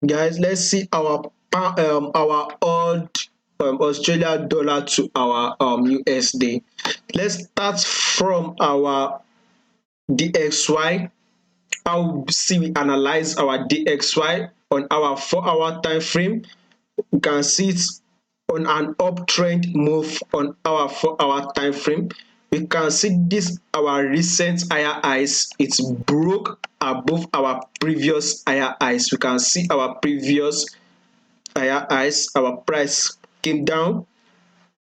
Guys, let's see our old Australia dollar to our USD. Let's start from our DXY. How see we analyze our DXY on our 4-hour time frame. You can see it on an uptrend move on our 4-hour time frame. We can see this our recent higher highs. It's broke above our previous higher highs. We can see our previous higher highs. Our price came down,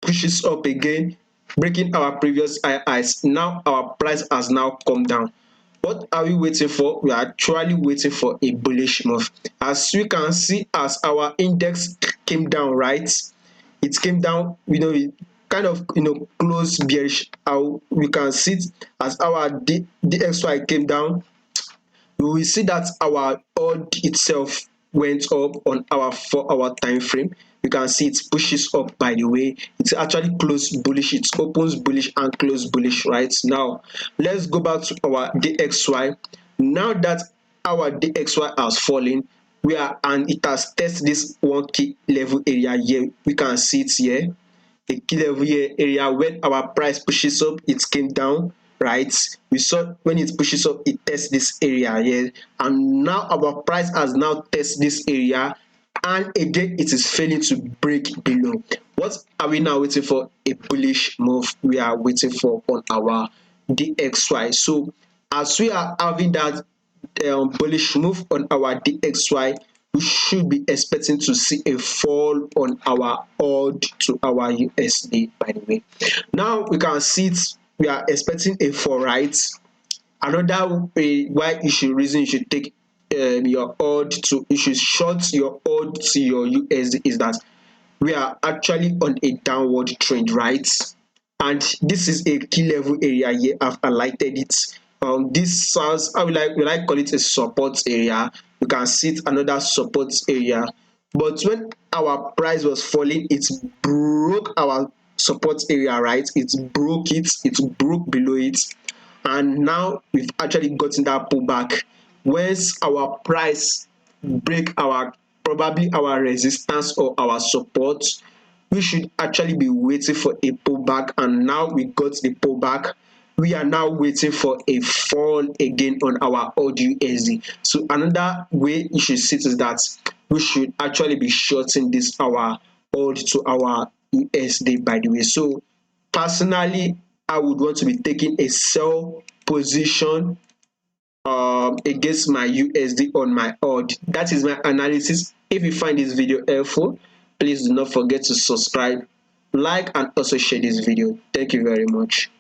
pushes up again, breaking our previous high highs. Now our price has now come down. What are we waiting for? We are actually waiting for a bullish move. As we can see, as our index came down, right? It came down, it kind of close bearish. How we can see it as our DXY came down, we will see that our odd itself went up on our 4-hour time frame. You can see it pushes up. By the way, it's actually closed bullish, it opens bullish and close bullish. Right now, let's go back to our DXY. Now that our DXY has fallen, and it has tested this one key level area here. We can see it here, a key level here area. When our price pushes up, it came down, right? We saw when it pushes up, it tests this area here, and now our price has now tested this area, and again it is failing to break below. What are we now waiting for? A bullish move we are waiting for on our DXY. So as we are having that bullish move on our DXY, we should be expecting to see a fall on our AUD to our USD. By the way, now we can see it, we are expecting a fall, right? Another way why you should take your AUD to, you should short your AUD to your USD, is that we are actually on a downward trend, right? And this is a key level area here. I've highlighted it. This sounds, I will I call it a support area. You can see it, another support area. But when our price was falling, it broke our support area, right? It broke below it, and now we've actually gotten that pullback. Once our price break our, probably our resistance or our support, we should actually be waiting for a pullback, and now we got the pullback. We are now waiting for a fall again on our AUDUSD. So another way you should see it is that we should actually be shorting this our AUD to our USD, by the way. So personally, I would want to be taking a sell position against my USD on my AUD. That is my analysis. If you find this video helpful, please do not forget to subscribe, like, and also share this video. Thank you very much.